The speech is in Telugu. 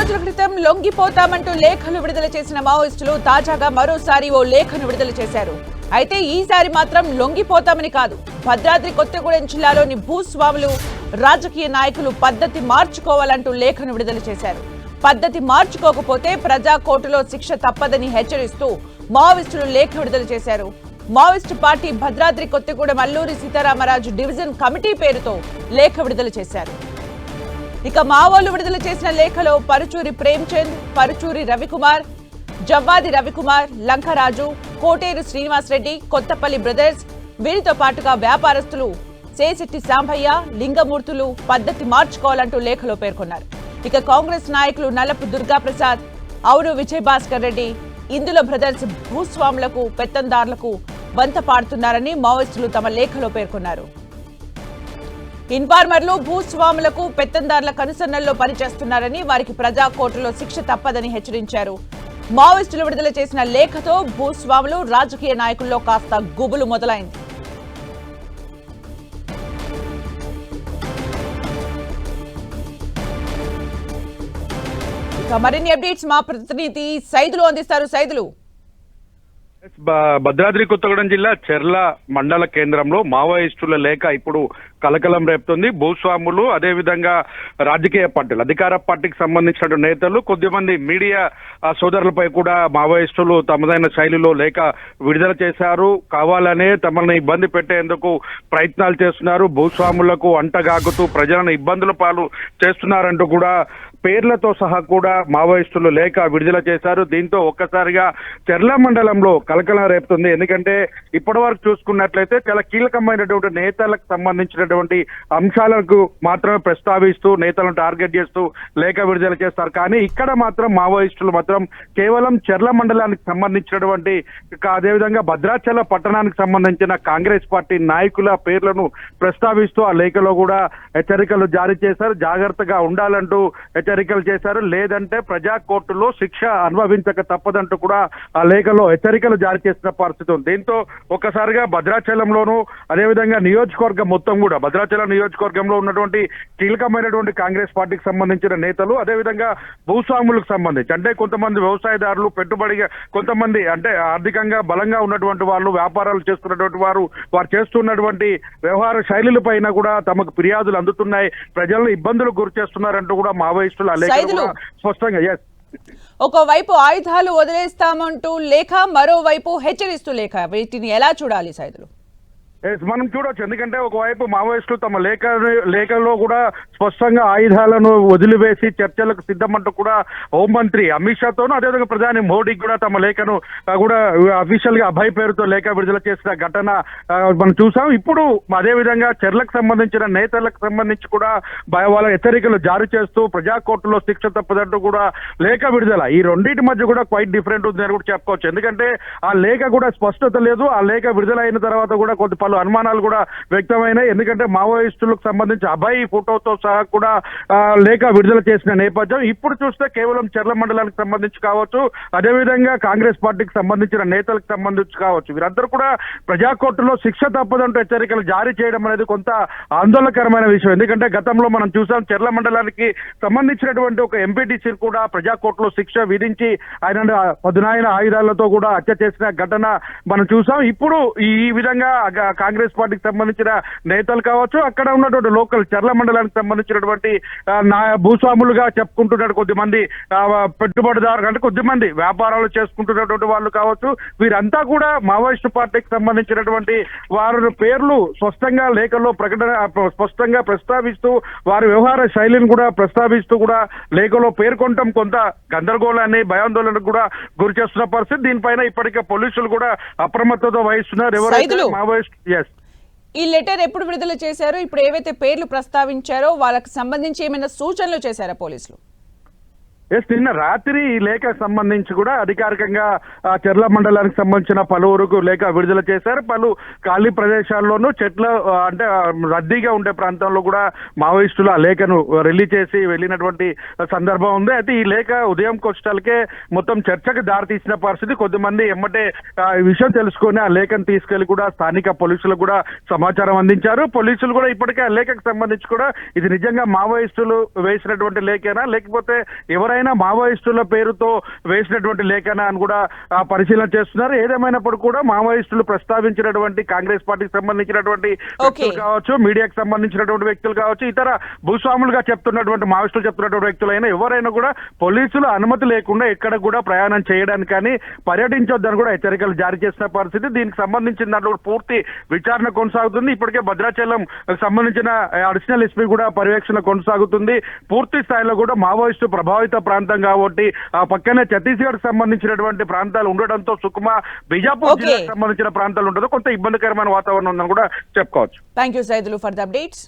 రోజుల క్రితం లొంగిపోతామంటూ లేఖలు విడుదల చేసిన మావోయిస్టులు తాజాగా మరోసారి ఓ లేఖను విడుదల చేశారు. అయితే ఈసారి మాత్రం లొంగిపోతామని కాదు, భద్రాద్రి కొత్తగూడెం జిల్లాలోని భూస్వాములు, రాజకీయ నాయకులు పద్ధతి మార్చుకోవాలంటూ లేఖను విడుదల చేశారు. పద్ధతి మార్చుకోకపోతే ప్రజా కోర్టులో శిక్ష తప్పదని హెచ్చరిస్తూ మావోయిస్టులు లేఖ విడుదల చేశారు. Maoist party Bhadradri Kothagudem Alluri Sitaramaraju division committee పేరుతో లేఖ విడుదల చేశారు. ఇక మావోలు విడుదల చేసిన లేఖలో పరుచూరి ప్రేమ్చంద్, పరుచూరి రవికుమార్, జవ్వాది రవికుమార్, లంకరాజు, కోటేరు శ్రీనివాసరెడ్డి, కొత్తపల్లి బ్రదర్స్, వీరితో పాటుగా వ్యాపారస్తులు సేశెట్టి సాంభయ్య, లింగమూర్తులు పద్ధతి మార్చుకోవాలంటూ లేఖలో పేర్కొన్నారు. ఇక కాంగ్రెస్ నాయకులు నల్లపు దుర్గాప్రసాద్, ఔరు విజయభాస్కర్ రెడ్డి, ఇందులో బ్రదర్స్ భూస్వాములకు, పెత్తందారులకు వంత పాడుతున్నారని మావోయిస్టులు తమ లేఖలో పేర్కొన్నారు. ఇన్ఫార్మర్లు భూస్వాములకు, పెత్తందారుల కనుసన్నల్లో పనిచేస్తున్నారని, వారికి ప్రజా కోర్టులో శిక్ష తప్పదని హెచ్చరించారు. మావోయిస్టులు విడుదల చేసిన లేఖతో భూస్వాములు, రాజకీయ నాయకుల్లో కాస్త గుబులు మొదలైంది. ఇక మరిన్ని అప్డేట్స్ మా ప్రతినిధి సైదులు అందిస్తారు. సైదులు, భద్రాద్రి కొత్తగూడెం జిల్లా చెర్ల మండల కేంద్రంలో మావోయిస్టుల లేఖ ఇప్పుడు కలకలం రేపుతుంది. భూస్వాములు, అదేవిధంగా రాజకీయ పార్టీలు, అధికార పార్టీకి సంబంధించిన నేతలు, కొద్దిమంది మీడియా సోదరులపై కూడా మావోయిస్టులు తమదైన శైలిలో లేఖ విడుదల చేశారు. కావాలనే తమను ఇబ్బంది పెట్టేందుకు ప్రయత్నాలు చేస్తున్నారు, భూస్వాములకు అంటగాగుతూ ప్రజలను ఇబ్బందుల పాలు చేస్తున్నారంటూ కూడా పేర్లతో సహా కూడా మావోయిస్టులు లేఖ విడుదల చేశారు. దీంతో ఒక్కసారిగా చెర్ల మండలంలో కలకలం రేపుతుంది. ఎందుకంటే ఇప్పటి వరకు చూసుకున్నట్లయితే చాలా కీలకమైనటువంటి నేతలకు సంబంధించినటువంటి అంశాలకు మాత్రమే ప్రస్తావిస్తూ నేతలను టార్గెట్ చేస్తూ లేఖ విడుదల చేస్తారు. కానీ ఇక్కడ మాత్రం మావోయిస్టులు మాత్రం కేవలం చెర్ల మండలానికి సంబంధించినటువంటి, అదేవిధంగా భద్రాచల పట్టణానికి సంబంధించిన కాంగ్రెస్ పార్టీ నాయకుల పేర్లను ప్రస్తావిస్తూ ఆ లేఖలో కూడా హెచ్చరికలు జారీ చేశారు. జాగ్రత్తగా ఉండాలంటూ హెచ్చరికలు చేశారు. లేదంటే ప్రజా కోర్టులో శిక్ష అనుభవించక తప్పదంటూ కూడా ఆ లేఖలో హెచ్చరికలు జారీ చేసిన పరిస్థితి ఉంది. దీంతో ఒక్కసారిగా భద్రాచలంలోనూ, అదేవిధంగా నియోజకవర్గం మొత్తం కూడా, భద్రాచలం నియోజకవర్గంలో ఉన్నటువంటి కీలకమైనటువంటి కాంగ్రెస్ పార్టీకి సంబంధించిన నేతలు, అదేవిధంగా భూస్వాములకు సంబంధించి, అంటే కొంతమంది వ్యవసాయదారులు, పెట్టుబడిగా కొంతమంది అంటే ఆర్థికంగా బలంగా ఉన్నటువంటి వాళ్ళు, వ్యాపారాలు చేస్తున్నటువంటి వారు చేస్తున్నటువంటి వ్యవహార శైలుల పైన కూడా తమకు ఫిర్యాదులు అందుతున్నాయి, ప్రజలను ఇబ్బందులు గురి చేస్తున్నారంటూ కూడా మావోయిస్టులు ఆ లేఖలో స్పష్టంగా ఒకవైపు ఆయుధాలు వదిలేస్తామంటూ లేఖ, మరోవైపు హెచ్చరిస్తూ లేఖ, వీటిని ఎలా చూడాలి సైదులు? మనం చూడొచ్చు. ఎందుకంటే ఒకవైపు మావోయిస్టులు తమ లేఖలో కూడా స్పష్టంగా ఆయుధాలను వదిలివేసి చర్చలకు సిద్ధమంటూ కూడా హోంమంత్రి అమిత్ షాతోనూ, అదేవిధంగా ప్రధాని మోడీకి కూడా తమ లేఖను కూడా అఫీషియల్ గా అభయ్ పేరుతో లేఖ విడుదల చేసిన ఘటన మనం చూసాం. ఇప్పుడు అదేవిధంగా చెర్లకు సంబంధించిన నేతలకు సంబంధించి కూడా వాళ్ళ హెచ్చరికలు జారీ చేస్తూ ప్రజా కోర్టులో శిక్ష తప్పదంటూ కూడా లేఖ విడుదల, ఈ రెండింటి మధ్య కూడా క్వైట్ డిఫరెంట్ ఉంది అని కూడా చెప్పుకోవచ్చు. ఎందుకంటే ఆ లేఖ కూడా స్పష్టత లేదు. ఆ లేఖ విడుదలైన తర్వాత కూడా పలు అనుమానాలు కూడా వ్యక్తమైనాయి. ఎందుకంటే మావోయిస్టులకు సంబంధించి అభయ్ ఫోటోతో సహా కూడా లేఖ విడుదల చేసిన నేపథ్యం. ఇప్పుడు చూస్తే కేవలం చెర్ల మండలానికి సంబంధించి కావచ్చు, అదేవిధంగా కాంగ్రెస్ పార్టీకి సంబంధించిన నేతలకు సంబంధించి కావచ్చు, వీరందరూ కూడా ప్రజా కోర్టులో శిక్ష తప్పదంటూ హెచ్చరికలు జారీ చేయడం అనేది కొంత ఆందోళనకరమైన విషయం. ఎందుకంటే గతంలో మనం చూసాం, చెర్ల మండలానికి సంబంధించినటువంటి ఒక ఎంపీటీసీ కూడా ప్రజా కోర్టులో శిక్ష విధించి ఆయన పదునాయన ఆయుధాలతో కూడా హత్య చేసిన ఘటన మనం చూసాం. ఇప్పుడు ఈ విధంగా కాంగ్రెస్ పార్టీకి సంబంధించిన నేతలు కావచ్చు, అక్కడ ఉన్నటువంటి లోకల్ చెర్ల మండలానికి సంబంధించినటువంటి భూస్వాములుగా చెప్పుకుంటున్నటువంటి కొద్దిమంది పెట్టుబడిదారు, అంటే కొద్దిమంది వ్యాపారాలు చేసుకుంటున్నటువంటి వాళ్ళు కావచ్చు, వీరంతా కూడా మావోయిస్టు పార్టీకి సంబంధించినటువంటి వారి పేర్లు స్పష్టంగా లేఖలో స్పష్టంగా ప్రస్తావిస్తూ వారి వ్యవహార శైలిని కూడా ప్రస్తావిస్తూ కూడా లేఖలో పేర్కొనటం కొంత గందరగోళాన్ని, భయాందోళనకు కూడా గురి చేస్తున్న పరిస్థితి. దీనిపైన ఇప్పటికే పోలీసులు కూడా అప్రమత్తత వహిస్తున్నారు. ఎవరైతే మావోయిస్ట్ ఈ లెటర్ ఎప్పుడు విడుదల చేశారు? ఇప్పుడు ఏవైతే పేర్లు ప్రస్తావించారో వాళ్ళకి సంబంధించి ఏమైనా సూచనలు చేశారా పోలీసులు? నిన్న రాత్రి ఈ లేఖకు సంబంధించి కూడా అధికారికంగా చెర్ల మండలానికి సంబంధించిన పలువురుకు లేఖ విడుదల చేశారు. పలు ఖాళీ ప్రదేశాల్లోనూ చెట్ల అంటే రద్దీగా ఉండే ప్రాంతంలో కూడా మావోయిస్టులు ఆ లేఖను రిలీజ్ చేసి వెళ్ళినటువంటి సందర్భం ఉంది. అయితే ఈ లేఖ ఉదయం కొచ్చటాలకే మొత్తం చర్చకు దారితీసిన పరిస్థితి. కొద్దిమంది ఎమ్మటే ఈ విషయం తెలుసుకొని ఆ లేఖను తీసుకెళ్లి కూడా స్థానిక పోలీసులకు కూడా సమాచారం అందించారు. పోలీసులు కూడా ఇప్పటికే ఆ లేఖకు సంబంధించి కూడా ఇది నిజంగా మావోయిస్టులు వేసినటువంటి లేఖేనా, లేకపోతే ఎవరైనా ఎవరైనా మావోయిస్టుల పేరుతో వేసినటువంటి లేఖన అని కూడా పరిశీలన చేస్తున్నారు. ఏదేమైనప్పుడు కూడా మావోయిస్టులు ప్రస్తావించినటువంటి కాంగ్రెస్ పార్టీకి సంబంధించినటువంటి వ్యక్తులు కావచ్చు, మీడియాకి సంబంధించినటువంటి వ్యక్తులు కావచ్చు, ఇతర భూస్వాములుగా చెప్తున్నటువంటి మావోయిస్టులు చెప్తున్నటువంటి వ్యక్తులైనా ఎవరైనా కూడా పోలీసులు అనుమతి లేకుండా ఎక్కడ కూడా ప్రయాణం చేయడానికి కానీ పర్యటించొద్దని కూడా హెచ్చరికలు జారీ చేసిన పరిస్థితి. దీనికి సంబంధించిన దాంట్లో పూర్తి విచారణ కొనసాగుతుంది. ఇప్పటికే భద్రాచలం సంబంధించిన అడిషనల్ ఎస్పీ కూడా పర్యవేక్షణ కొనసాగుతుంది. పూర్తి స్థాయిలో కూడా మావోయిస్టు ప్రభావిత ప్రాంతం కాబట్టి ఆ పక్కనే ఛత్తీస్గఢ్ సంబంధించినటువంటి ప్రాంతాలు ఉండడంతో సుకుమా, బిజాపూర్ జిల్లాకు సంబంధించిన ప్రాంతాలు ఉండదు కొంత ఇబ్బందికరమైన వాతావరణం ఉందని కూడా చెప్పుకోవచ్చు. Thank you Saidulu for the updates.